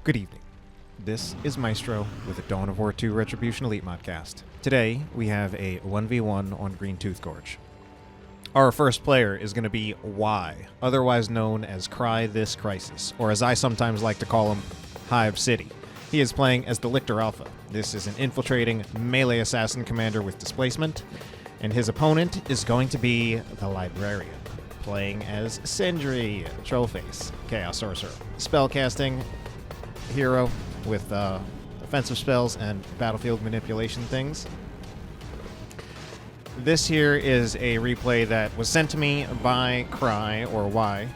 Good evening. This is Maestro with the Dawn of War 2 Retribution Elite Modcast. Today, we have a 1v1 on Green Tooth Gorge. Our first player is going to be Y, otherwise known as Crysis, or as I sometimes like to call him, Hive City. He is playing as the Lictor Alpha. This is an infiltrating melee assassin commander with displacement, and his opponent is going to be the Librarian, playing as Sindri, Trollface, Chaos Sorcerer. Spellcasting hero with offensive spells and battlefield manipulation things. This here is a replay that was sent to me by Cry, or Y,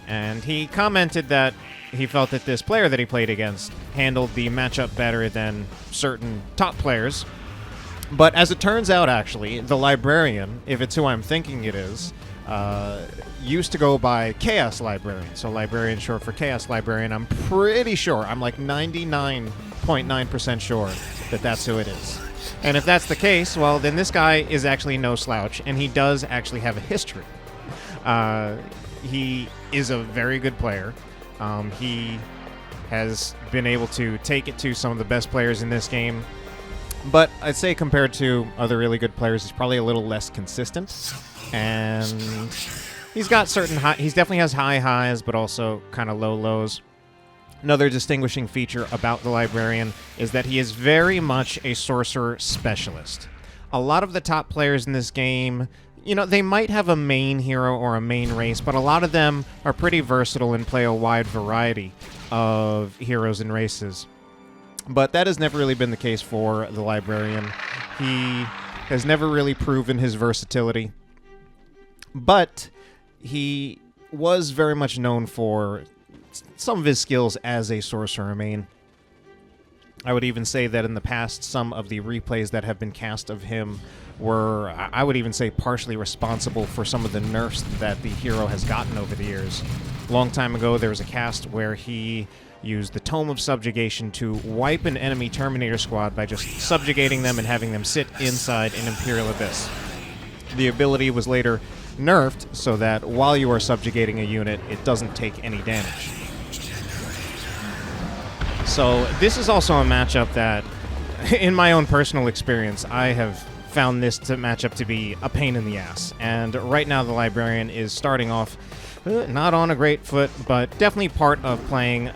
and he commented that he felt that this player that he played against handled the matchup better than certain top players. But as it turns out, actually, the Librarian, if it's who I'm thinking it is, used to go by Chaos Librarian. So Librarian short for Chaos Librarian. I'm pretty sure, I'm like 99.9% sure that that's who it is. And if that's the case, well, then this guy is actually no slouch, and he does actually have a history. He is a very good player. He has been able to take it to some of the best players in this game. But I'd say compared to other really good players, he's probably a little less consistent. And he's got certain high... He definitely has high highs, but also kind of low lows. Another distinguishing feature about the Librarian is that he is very much a sorcerer specialist. A lot of the top players in this game, you know, they might have a main hero or a main race, but a lot of them are pretty versatile and play a wide variety of heroes and races. But that has never really been the case for the Librarian. He has never really proven his versatility. But he was very much known for some of his skills as a sorcerer main. I would even say that in the past, some of the replays that have been cast of him were, I would even say, partially responsible for some of the nerfs that the hero has gotten over the years. A long time ago, there was a cast where he used the Tome of Subjugation to wipe an enemy Terminator squad by just subjugating them and having them sit inside an Imperial Abyss. The ability was later nerfed so that while you are subjugating a unit, it doesn't take any damage. So this is also a matchup that, in my own personal experience, I have found this matchup to be a pain in the ass. And right now the Librarian is starting off not on a great foot, but definitely part of playing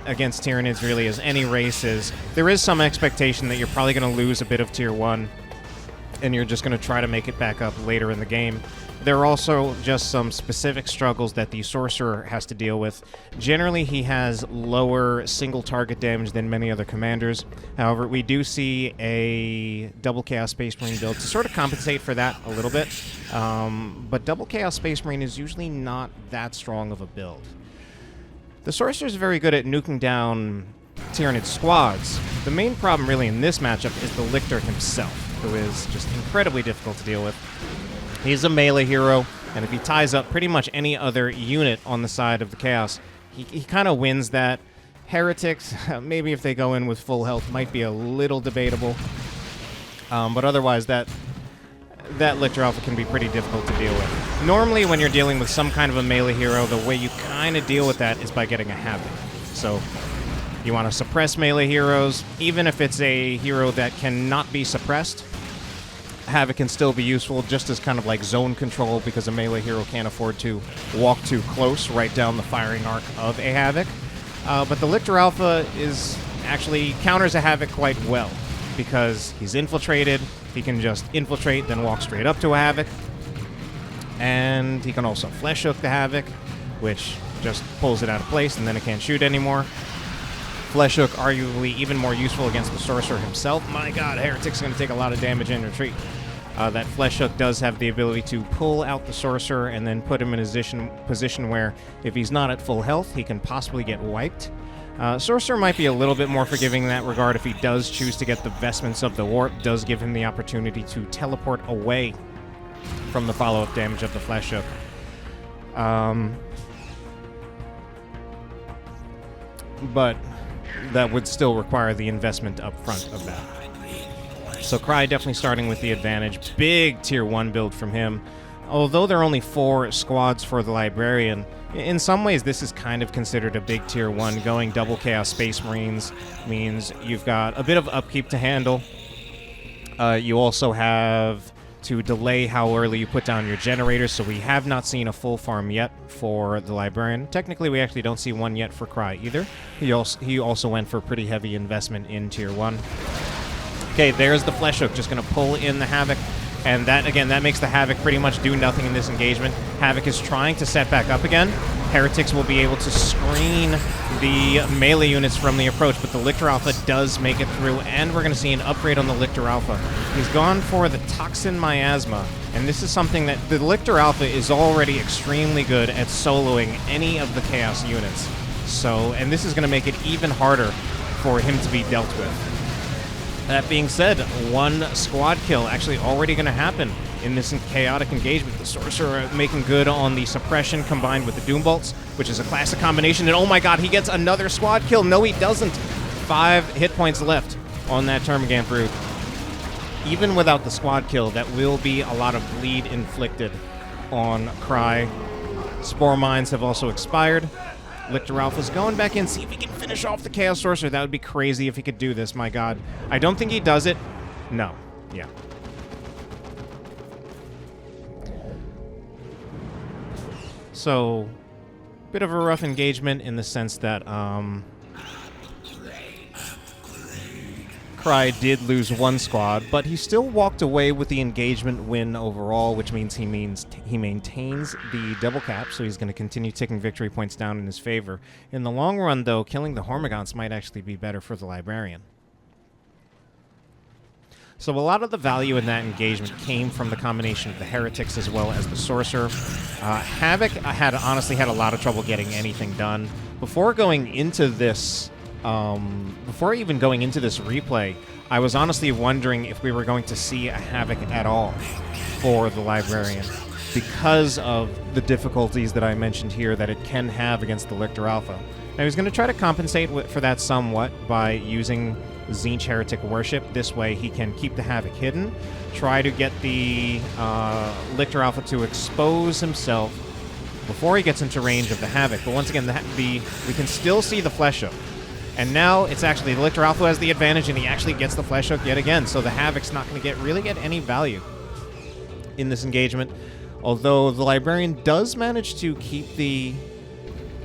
against Tyranids really as any race is. There is some expectation that you're probably going to lose a bit of Tier 1, and you're just going to try to make it back up later in the game. There are also just some specific struggles that the Sorcerer has to deal with. Generally, he has lower single target damage than many other commanders. However, we do see a double Chaos Space Marine build to sort of compensate for that a little bit. But double Chaos Space Marine is usually not that strong of a build. The Sorcerer is very good at nuking down Tyranid squads. The main problem really in this matchup is the Lictor himself, who is just incredibly difficult to deal with. He's a melee hero, and if he ties up pretty much any other unit on the side of the Chaos, he kind of wins that. Heretics, maybe if they go in with full health, might be a little debatable. But otherwise, that Lictor Alpha can be pretty difficult to deal with. Normally, when you're dealing with some kind of a melee hero, the way you kind of deal with that is by getting a Havoc. So you want to suppress melee heroes, even if it's a hero that cannot be suppressed. Havoc can still be useful just as kind of like zone control, because a melee hero can't afford to walk too close right down the firing arc of a Havoc. But the Lictor Alpha is actually counters a Havoc quite well, because he's infiltrated. He can just infiltrate, then walk straight up to a Havoc. And he can also Flesh Hook the Havoc, which just pulls it out of place, and then it can't shoot anymore. Flesh Hook arguably even more useful against the Sorcerer himself. My god, Heretic's going to take a lot of damage in retreat. That Flesh Hook does have the ability to pull out the Sorcerer and then put him in a position where, if he's not at full health, he can possibly get wiped. Sorcerer might be a little bit more forgiving in that regard if he does choose to get the Vestments of the Warp. Does give him the opportunity to teleport away from the follow-up damage of the Flesh Hook. But that would still require the investment up front of that. So Cry definitely starting with the advantage. Big Tier 1 build from him. although there are only 4 squads for the Librarian, in some ways this is kind of considered a big tier 1. Going double Chaos Space Marines means you've got a bit of upkeep to handle. You also have to delay how early you put down your generators, so we have not seen a full farm yet for the Librarian. Technically, we actually don't see one yet for Cry either. He also went for pretty heavy investment in tier 1. Okay, there's the Flesh Hook, just going to pull in the Havoc. And that, again, that makes the Havoc pretty much do nothing in this engagement. Havoc is trying to set back up again. Heretics will be able to screen the melee units from the approach, but the Lictor Alpha does make it through, and we're going to see an upgrade on the Lictor Alpha. He's gone for the Toxin Miasma, and this is something that the Lictor Alpha is already extremely good at soloing any of the Chaos units. So, and this is going to make it even harder for him to be dealt with. That being said, 1 squad kill actually already going to happen in this chaotic engagement. The Sorcerer making good on the suppression combined with the Doom Bolts, which is a classic combination. And oh my god, he gets another squad kill. No, he doesn't. 5 hit points left on that Termagant Brute. Even without the squad kill, that will be a lot of bleed inflicted on Cry. Spore Mines have also expired. Lictor Alpha's going back in, see if he can finish off the Chaos Sorcerer. That would be crazy if he could do this, my god. I don't think he does it. No. Yeah. So, bit of a rough engagement in the sense that, Cry did lose 1 squad, but he still walked away with the engagement win overall, which means he maintains the double cap, so he's going to continue taking victory points down in his favor. In the long run, though, killing the Hormagaunts might actually be better for the Librarian. So a lot of the value in that engagement came from the combination of the Heretics as well as the Sorcerer. Havoc honestly had a lot of trouble getting anything done. Before going into this... before even going into this replay, I was honestly wondering if we were going to see a Havoc at all for the Librarian because of the difficulties that I mentioned here that it can have against the Lictor Alpha. Now, he's going to try to compensate for that somewhat by using Tzeentch Heretic Worship. This way he can keep the Havoc hidden, try to get the Lictor Alpha to expose himself before he gets into range of the Havoc. But once again, we can still see the Flesh Hook. And now it's actually the Lictor Alpha has the advantage, and he actually gets the Flesh Hook yet again. So the Havoc's not going to really get any value in this engagement. Although the Librarian does manage to keep the...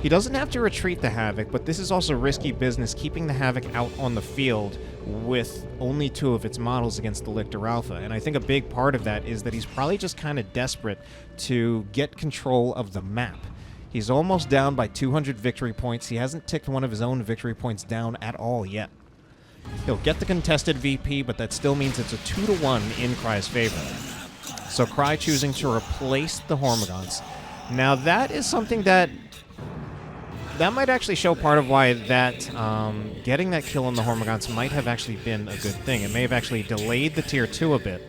He doesn't have to retreat the Havoc, but this is also risky business, keeping the Havoc out on the field with only 2 of its models against the Lictor Alpha. And I think a big part of that is that he's probably just kind of desperate to get control of the map. He's almost down by 200 victory points. He hasn't ticked one of his own victory points down at all yet. He'll get the contested VP, but that still means it's a 2-to-1 in Cry's favor. So Cry choosing to replace the Hormagaunts. Now that is something that might actually show part of why that getting that kill on the Hormagaunts might have actually been a good thing. It may have actually delayed the tier 2 a bit,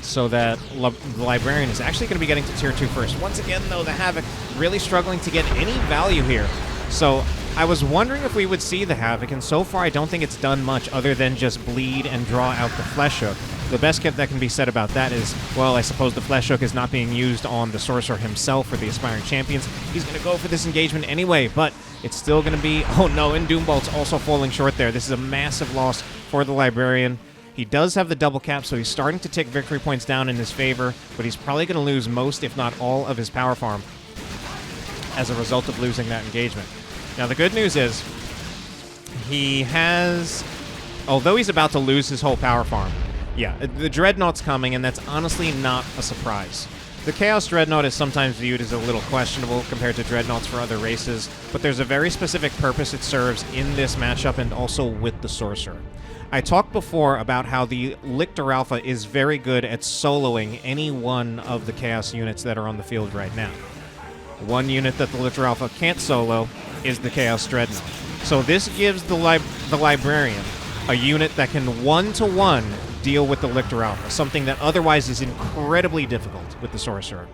so that the Librarian is actually going to be getting to tier 2 first. Once again, though, the Havoc really struggling to get any value here. So I was wondering if we would see the Havoc, and so far I don't think it's done much other than just bleed and draw out the Flesh Hook. The best that can be said about that is, well, I suppose the Flesh Hook is not being used on the Sorcerer himself or the Aspiring Champions. He's going to go for this engagement anyway, but it's still going to be... Oh no, and Doom Bolt's also falling short there. This is a massive loss for the Librarian. He does have the double cap, so he's starting to tick victory points down in his favor, but he's probably going to lose most, if not all, of his power farm as a result of losing that engagement. Now, the good news is he has... Although he's about to lose his whole power farm, yeah, the Dreadnought's coming, and that's honestly not a surprise. The Chaos Dreadnought is sometimes viewed as a little questionable compared to Dreadnoughts for other races, but there's a very specific purpose it serves in this matchup and also with the Sorcerer. I talked before about how the Lictor Alpha is very good at soloing any one of the Chaos units that are on the field right now. One unit that the Lictor Alpha can't solo is the Chaos Dreadnought. So this gives the Librarian a unit that can one-to-one deal with the Lictor Alpha, something that otherwise is incredibly difficult with the Sorcerer.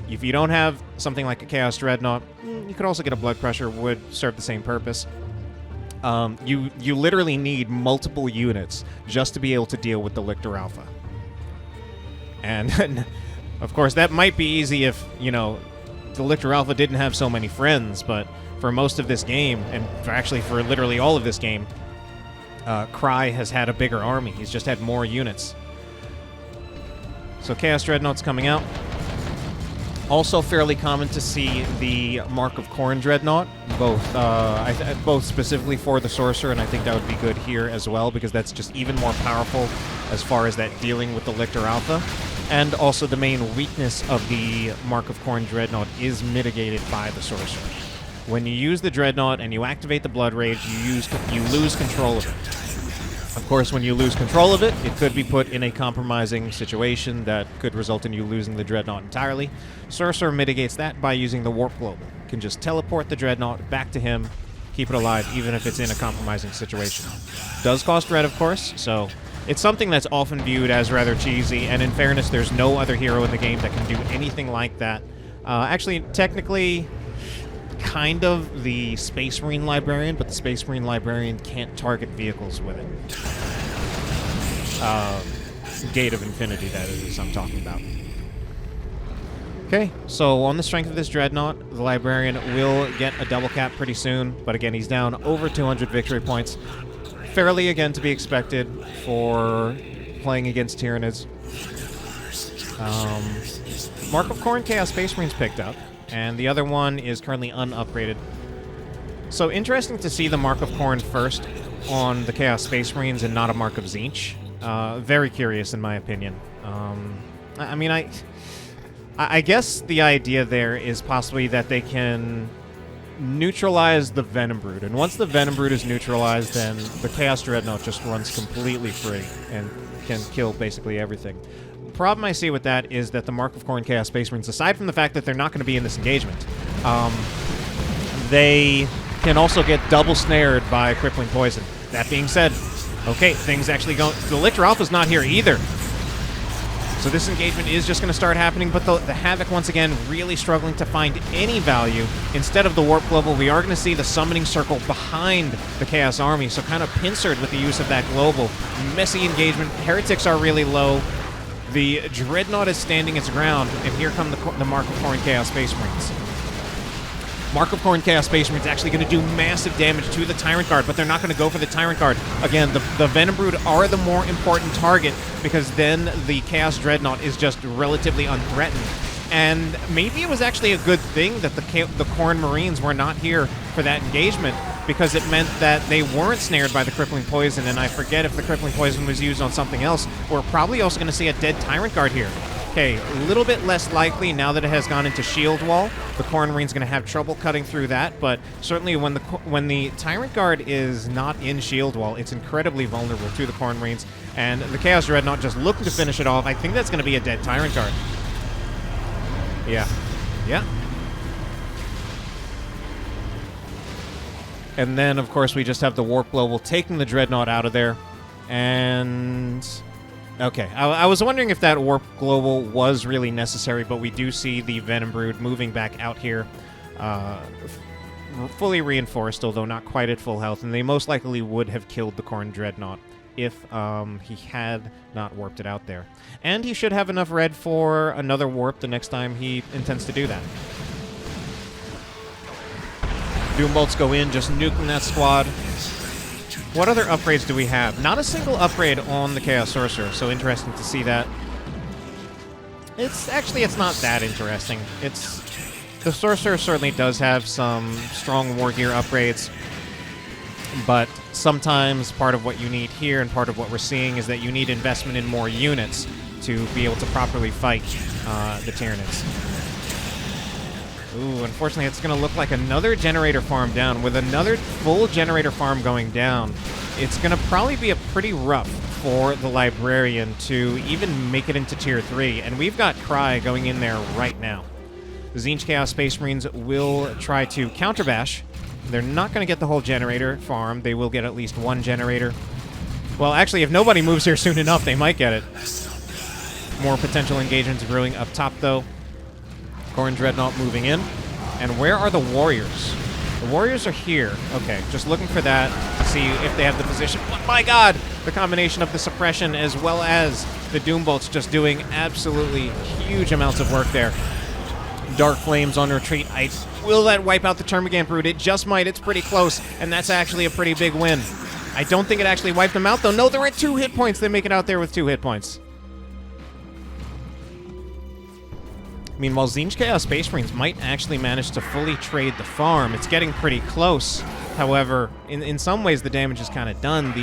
If you don't have something like a Chaos Dreadnought, you could also get a Blood Crusher, would serve the same purpose. You literally need multiple units just to be able to deal with the Lictor Alpha. And, of course, that might be easy if, you know, the Lictor Alpha didn't have so many friends, but for most of this game, and actually for literally all of this game, Cry has had a bigger army. He's just had more units. So Chaos Dreadnought's coming out. Also fairly common to see the Mark of Khorne Dreadnought, both specifically for the Sorcerer, and I think that would be good here as well, because that's just even more powerful as far as that dealing with the Lictor Alpha. And also the main weakness of the Mark of Khorne Dreadnought is mitigated by the Sorcerer. When you use the Dreadnought and you activate the Blood Rage, you lose control of it. Of course, when you lose control of it, it could be put in a compromising situation that could result in you losing the Dreadnought entirely. Sorcerer mitigates that by using the Warp Global. Can just teleport the Dreadnought back to him, keep it alive, even if it's in a compromising situation. Does cost red, of course, so it's something that's often viewed as rather cheesy, and in fairness, there's no other hero in the game that can do anything like that. Actually, technically, kind of the Space Marine Librarian, but the Space Marine Librarian can't target vehicles with it. Gate of Infinity, that is, I'm talking about. Okay, so on the strength of this Dreadnought, the Librarian will get a double cap pretty soon, but again, he's down over 200 victory points. Fairly, again, to be expected for playing against Tyranids. Mark of Khorne Chaos Space Marines picked up, and the other one is currently unupgraded. So interesting to see the Mark of Khorne first on the Chaos Space Marines and not a Mark of Tzeentch. Very curious, in my opinion. I mean, I guess the idea there is possibly that they can neutralize the Venom Brood, and once the Venom Brood is neutralized, then the Chaos Dreadnought just runs completely free and can kill basically everything. The problem I see with that is that the Mark of Khorne Chaos Space Marines, aside from the fact that they're not going to be in this engagement, they can also get double snared by Crippling Poison. That being said, okay, things actually go... The Lictor Alpha's not here either. So this engagement is just going to start happening, but the Havoc, once again, really struggling to find any value. Instead of the Warp Global, we are going to see the Summoning Circle behind the Chaos Army, so kind of pincered with the use of that Global. Messy engagement. Heretics are really low. The Dreadnought is standing its ground, and here come the Mark of Khorne Chaos Space Marines. Mark of Khorne Chaos Space Marines actually going to do massive damage to the Tyrant Guard, but they're not going to go for the Tyrant Guard. Again, the Venom Brood are the more important target, because then the Chaos Dreadnought is just relatively unthreatened. And maybe it was actually a good thing that the Khorne Marines were not here for that engagement, because it meant that they weren't snared by the Crippling Poison, and I forget if the Crippling Poison was used on something else. We're probably also going to see a dead Tyrant Guard here. Okay, a little bit less likely now that it has gone into Shield Wall. The Khorne Marine's going to have trouble cutting through that, but certainly when the Tyrant Guard is not in Shield Wall, it's incredibly vulnerable to the Khorne Marines, and the Chaos Dreadnought just looking to finish it off. I think that's going to be a dead Tyrant Guard. Yeah. Yeah. And then, of course, we just have the Warp Global taking the Dreadnought out of there, and... Okay, I was wondering if that Warp Global was really necessary, but we do see the Venom Brood moving back out here, fully reinforced, although not quite at full health, and they most likely would have killed the Khorne Dreadnought if he had not warped it out there. And he should have enough red for another warp the next time he intends to do that. Doombolts go in, just nuking that squad. What other upgrades do we have? Not a single upgrade on the Chaos Sorcerer, so interesting to see that. It's not that interesting. The Sorcerer certainly does have some strong war gear upgrades, but sometimes part of what you need here and part of what we're seeing is that you need investment in more units to be able to properly fight the Tyranids. Ooh, unfortunately, it's going to look like another generator farm down. With another full generator farm going down, it's going to probably be a pretty rough for the Librarian to even make it into Tier 3. And we've got Cry going in there right now. The Tzeentch Chaos Space Marines will try to counterbash. They're not going to get the whole generator farm. They will get at least one generator. Well, actually, if nobody moves here soon enough, they might get it. More potential engagements brewing up top, though. Khorne Dreadnought moving in. And where are the Warriors? The Warriors are here. Okay, just looking for that to see if they have the position. Oh my god! the combination of the suppression as well as the Doom Bolts just doing absolutely huge amounts of work there. Dark Flames on retreat. Will that wipe out the Termagant Brood? It just might. It's pretty close, and that's actually a pretty big win. I don't think it actually wiped them out, though. No, they're at 2 hit points. They make it out there with 2 hit points. Meanwhile, Tzeentch Chaos Space Marines might actually manage to fully trade the farm. It's getting pretty close. However, in some ways, the damage is kind of done.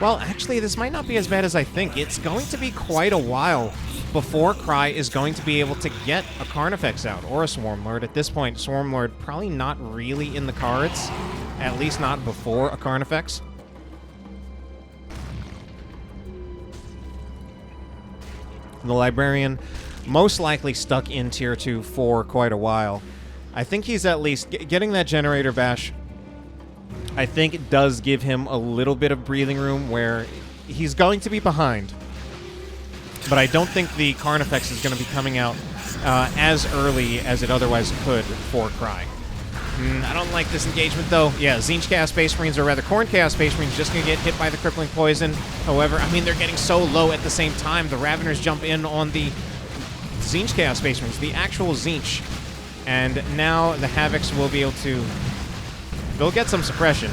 Well, actually, this might not be as bad as I think. It's going to be quite a while before Cry is going to be able to get a Carnifex out, or a Swarmlord. At this point, Swarmlord probably not really in the cards, at least not before a Carnifex. The Librarian most likely stuck in Tier 2 for quite a while. I think he's at least getting that Generator Bash. I think it does give him a little bit of breathing room where he's going to be behind. But I don't think the Carnifex is going to be coming out as early as it otherwise could for Cry. I don't like this engagement, though. Yeah, Tzeentch Chaos Space Marines, or rather Khorne Chaos Space Marines, just going to get hit by the Crippling Poison. However, I mean, they're getting so low at the same time. The Raveners jump in on the Tzeentch Chaos Space Marines, the actual Tzeentch. And now the Havocs will be able to... They'll get some suppression.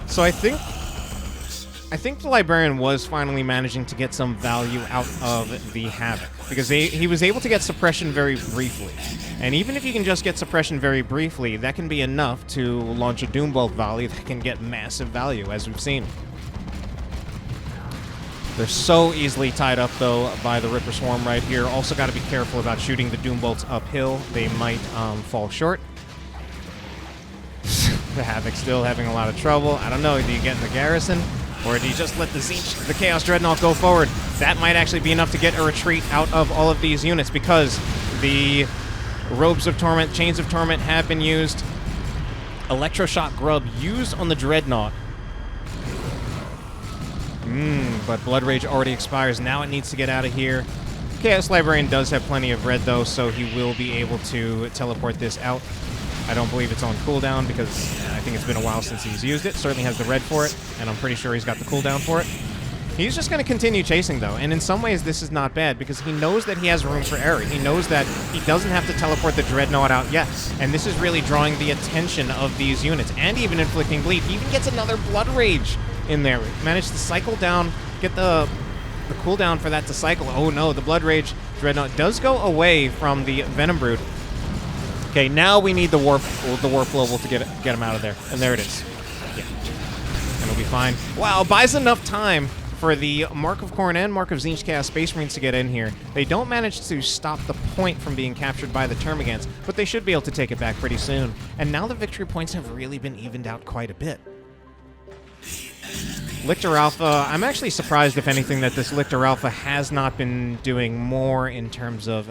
So I think the Librarian was finally managing to get some value out of the Havoc, because he was able to get suppression very briefly. And even if you can just get suppression very briefly, that can be enough to launch a Doombolt volley that can get massive value, as we've seen. They're so easily tied up, though, by the Ripper Swarm right here. Also got to be careful about shooting the Doombolts uphill. They might fall short. The Havoc still having a lot of trouble. I don't know, do you get in the garrison? Or do you just let the Chaos Dreadnought go forward? That might actually be enough to get a retreat out of all of these units, because the Robes of Torment, Chains of Torment have been used. Electroshock Grub used on the Dreadnought. But Blood Rage already expires. Now it needs to get out of here. Chaos Librarian does have plenty of red, though, so he will be able to teleport this out. I don't believe it's on cooldown, because I think it's been a while since he's used it. Certainly has the red for it, and I'm pretty sure he's got the cooldown for it. He's just going to continue chasing, though, and in some ways this is not bad, because he knows that he has room for error. He knows that he doesn't have to teleport the Dreadnought out yet, and this is really drawing the attention of these units, and even inflicting bleed. He even gets another Blood Rage in there. We managed to cycle down, get the cooldown for that to cycle. Oh no, the Blood Rage Dreadnought does go away from the Venom Brood. Okay, now we need the warp global to get him out of there, and there it is. Yeah, and it'll be fine. Wow, buys enough time for the Mark of Khorne and Mark of Tzeentch Chaos Space Marines to get in here. They don't manage to stop the point from being captured by the Termagants, but they should be able to take it back pretty soon. And now the victory points have really been evened out quite a bit. Lictor Alpha, I'm actually surprised, if anything, that this Lictor Alpha has not been doing more in terms of,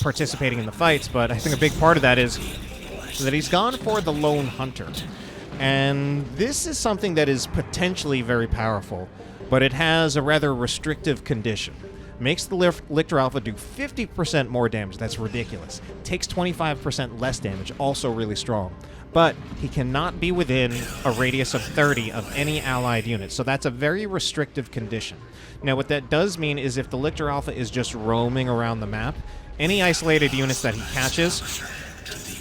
participating in the fights, but I think a big part of that is that he's gone for the Lone Hunter. And this is something that is potentially very powerful, but it has a rather restrictive condition. Makes the Lictor Alpha do 50% more damage. That's ridiculous. Takes 25% less damage. Also really strong. But he cannot be within a radius of 30 of any allied unit, so that's a very restrictive condition. Now, what that does mean is if the Lictor Alpha is just roaming around the map, any isolated units that he catches,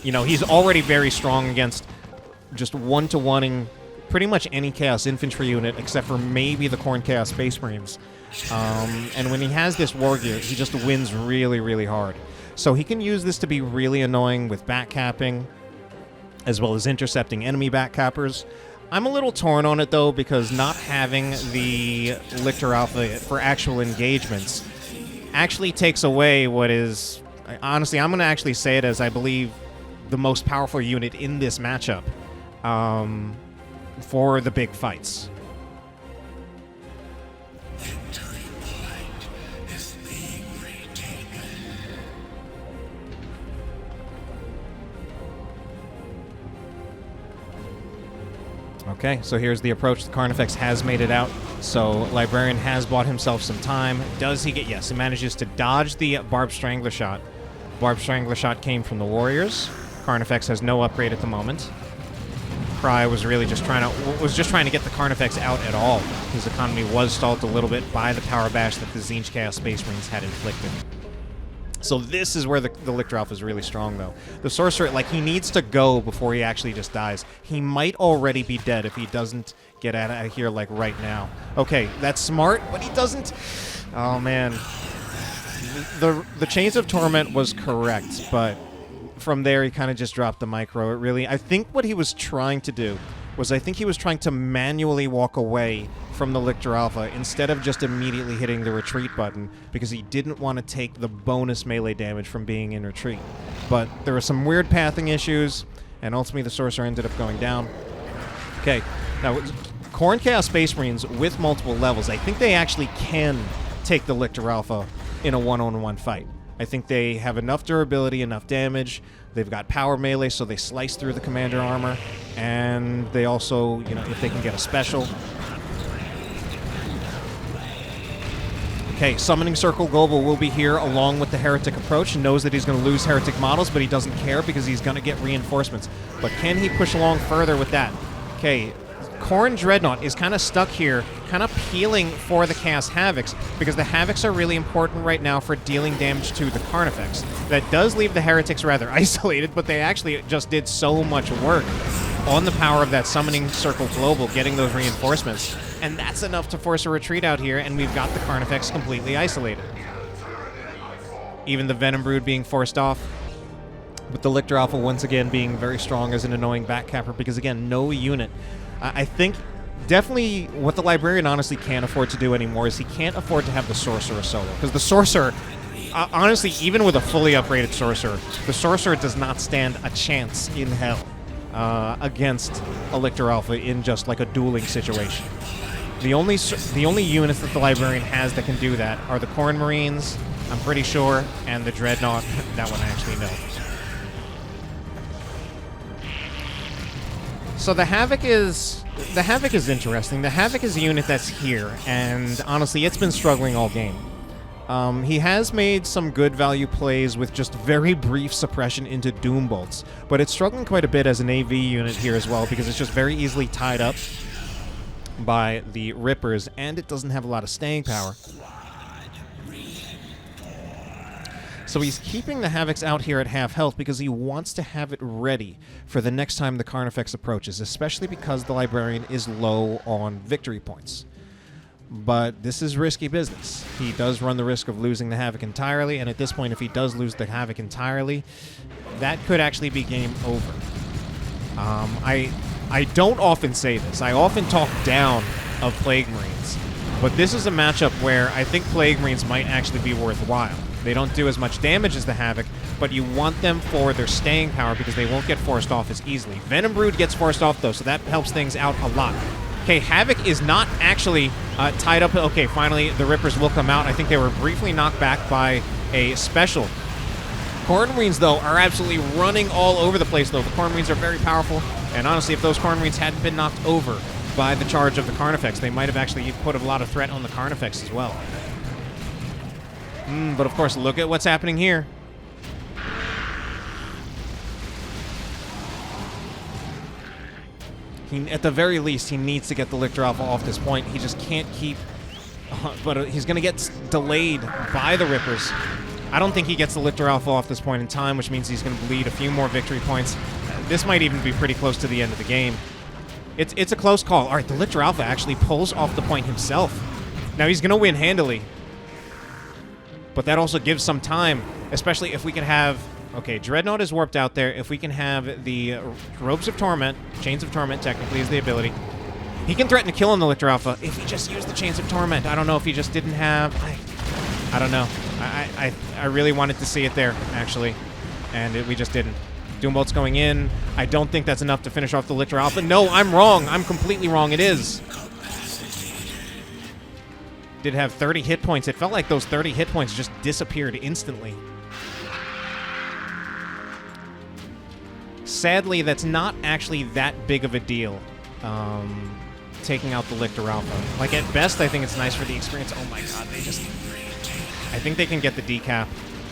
he's already very strong against just one-to-oneing pretty much any Chaos Infantry unit, except for maybe the Khorne Chaos Space Marines. And when he has this war gear, he just wins really, really hard. So he can use this to be really annoying with backcapping, as well as intercepting enemy backcappers. I'm a little torn on it, though, because not having the Lictor Alpha for actual engagements actually takes away what is... Honestly, I'm going to actually say it as, I believe, the most powerful unit in this matchup for the big fights. Okay, so here's the approach. The Carnifex has made it out, so Librarian has bought himself some time. Does he get... Yes, he manages to dodge the Barbed Strangler Shot. Barbed Strangler Shot came from the Warriors. Carnifex has no upgrade at the moment. Cry was really just trying to get the Carnifex out at all. His economy was stalled a little bit by the power bash that the Tzeentch Chaos Space Marines had inflicted. So this is where the Lictor Alpha is really strong, though. The Sorcerer, like, he needs to go before he actually just dies. He might already be dead if he doesn't get out of here, like, right now. Okay, that's smart, but he doesn't... Oh, man. The Chains of Torment was correct, but from there he kind of just dropped the micro. It really... I think what he was trying to do was I think he was trying to manually walk away from the Lictor Alpha instead of just immediately hitting the retreat button because he didn't want to take the bonus melee damage from being in retreat. But there were some weird pathing issues, and ultimately the Sorcerer ended up going down. Okay, now Khorne Chaos Space Marines with multiple levels, I think they actually can take the Lictor Alpha in a one-on-one fight. I think they have enough durability, enough damage. They've got power melee, so they slice through the commander armor. And they also, you know, if they can get a special. Okay, Summoning Circle Global will be here along with the Heretic approach. He knows that he's going to lose Heretic models, but he doesn't care because he's going to get reinforcements. But can he push along further with that? Okay, Khorne Dreadnought is kind of stuck here, kind of peeling for the Chaos Havocs, because the Havocs are really important right now for dealing damage to the Carnifex. That does leave the Heretics rather isolated, but they actually just did so much work on the power of that Summoning Circle Global, getting those reinforcements. And that's enough to force a retreat out here, and we've got the Carnifex completely isolated. Even the Venom Brood being forced off, with the Lictor Alpha once again being very strong as an annoying backcapper, because again, no unit. I think definitely what the Librarian honestly can't afford to do anymore is he can't afford to have the Sorcerer solo. Because the Sorcerer, honestly, even with a fully upgraded Sorcerer, the Sorcerer does not stand a chance in hell against a Lictor Alpha in just like a dueling situation. The only units that the Librarian has that can do that are the Khorne Marines, I'm pretty sure, and the Dreadnought. That one I actually know. So the Havoc is interesting. The Havoc is a unit that's here, and honestly, it's been struggling all game. He has made some good value plays with just very brief suppression into Doom Bolts, but it's struggling quite a bit as an AV unit here as well because it's just very easily tied up by the Rippers, and it doesn't have a lot of staying power. So he's keeping the Havocs out here at half health because he wants to have it ready for the next time the Carnifex approaches, especially because the Librarian is low on victory points. But this is risky business. He does run the risk of losing the Havoc entirely, and at this point, if he does lose the Havoc entirely, that could actually be game over. I don't often say this. I often talk down of Plague Marines, but this is a matchup where I think Plague Marines might actually be worthwhile. They don't do as much damage as the Havoc, but you want them for their staying power because they won't get forced off as easily. Venom Brood gets forced off, though, so that helps things out a lot. Okay, Havoc is not actually tied up. Okay, finally, the Rippers will come out. I think they were briefly knocked back by a special. Khorne Marines, though, are absolutely running all over the place, though. The Khorne Marines are very powerful, and honestly, if those Khorne Marines hadn't been knocked over by the charge of the Carnifex, they might have actually put a lot of threat on the Carnifex as well. But of course, look at what's happening here. At the very least, he needs to get the Lictor Alpha off this point. He just can't keep... but he's going to get delayed by the Rippers. I don't think he gets the Lictor Alpha off this point in time, which means he's going to bleed a few more victory points. This might even be pretty close to the end of the game. It's a close call. All right, the Lictor Alpha actually pulls off the point himself. Now he's going to win handily. But that also gives some time, especially if we can have... Okay, Dreadnought is warped out there. If we can have the Robes of Torment, Chains of Torment technically is the ability. He can threaten to kill on the Lictor Alpha if he just used the Chains of Torment. I don't know if he just didn't have... I don't know. I really wanted to see it there, actually. And we just didn't. Doombolt's going in. I don't think that's enough to finish off the Lictor Alpha. No, I'm wrong. I'm completely wrong. It is. Did have 30 hit points. It felt like those 30 hit points just disappeared instantly. Sadly, that's not actually that big of a deal, taking out the Lictor Alpha. Like, at best, I think it's nice for the experience. Oh my god, they just... I think they can get the decap.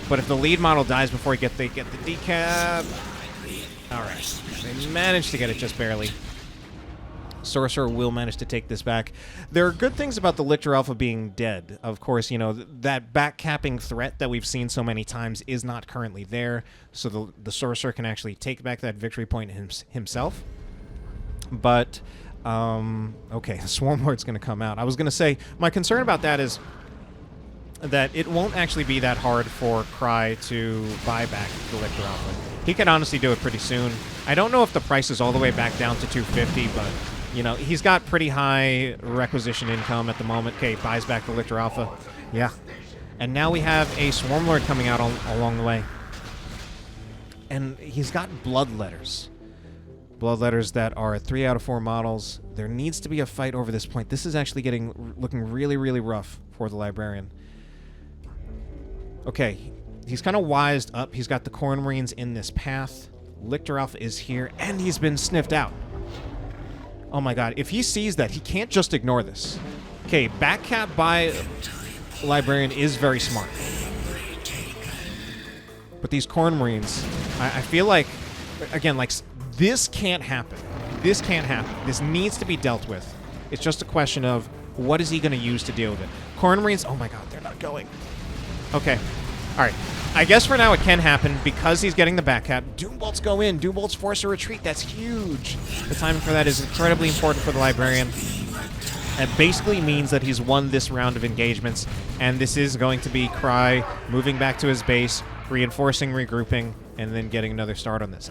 But if the lead model dies before they get the decap... Alright. They managed to get it just barely. Sorcerer will manage to take this back. There are good things about the Lictor Alpha being dead. Of course, you know, that backcapping threat that we've seen so many times is not currently there, so the Sorcerer can actually take back that victory point himself. But, okay, the Swarm Lord's going to come out. I was going to say, my concern about that is that it won't actually be that hard for Cry to buy back the Lictor Alpha. He can honestly do it pretty soon. I don't know if the price is all the way back down to 250, but, you know, he's got pretty high requisition income at the moment. Okay, buys back the Lictor Alpha. Yeah. And now we have a Swarm Lord coming out along the way. And he's got Bloodletters. Bloodletters that are 3 out of 4 models. There needs to be a fight over this point. This is actually looking really, really rough for the Librarian. Okay, he's kind of wised up. He's got the Corn Marines in this path. Lictor Alpha is here, and he's been sniffed out. Oh my god, if he sees that, he can't just ignore this. Okay, backcap by Librarian is very smart. But these Corn Marines, I feel like, again, like, this can't happen. This can't happen. This needs to be dealt with. It's just a question of what is he going to use to deal with it. Corn Marines, oh my god, they're not going. Okay. Alright. I guess for now it can happen because he's getting the backcap. Doombolts go in. Doombolts force a retreat. That's huge. The timing for that is incredibly important for the Librarian. It basically means that he's won this round of engagements, and this is going to be Cry moving back to his base, reinforcing, regrouping, and then getting another start on this.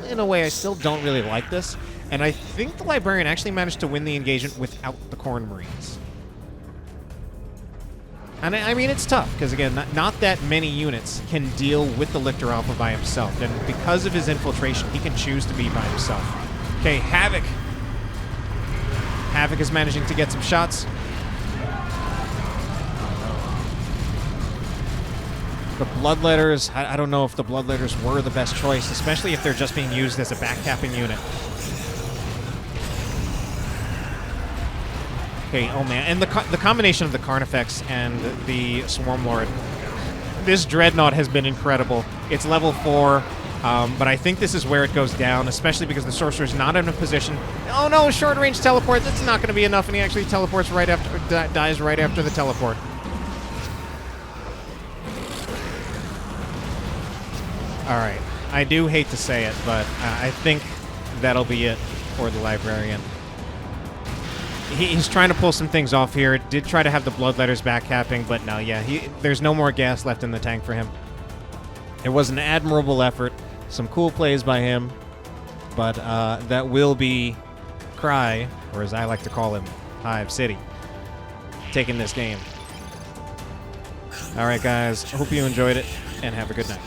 In a way, I still don't really like this, and I think the Librarian actually managed to win the engagement without the Corn Marines. And I mean, it's tough, because again, not that many units can deal with the Lictor Alpha by himself, and because of his infiltration, he can choose to be by himself. Okay, Havoc. Havoc is managing to get some shots. The Bloodletters, I don't know if the Bloodletters were the best choice, especially if they're just being used as a backcapping unit. Okay, oh man, and the combination of the Carnifex and the Swarm Lord, this Dreadnought has been incredible. It's level 4, but I think this is where it goes down, especially because the Sorcerer's not in a position. Oh no, short-range teleport, that's not going to be enough, and he actually teleports right after, dies right after the teleport. Alright, I do hate to say it, but I think that'll be it for the Librarian. He's trying to pull some things off here. Did try to have the Bloodletters backcapping, but no, yeah, there's no more gas left in the tank for him. It was an admirable effort. Some cool plays by him, but that will be Cry, or as I like to call him, Hive City, taking this game. All right, guys, hope you enjoyed it, and have a good night.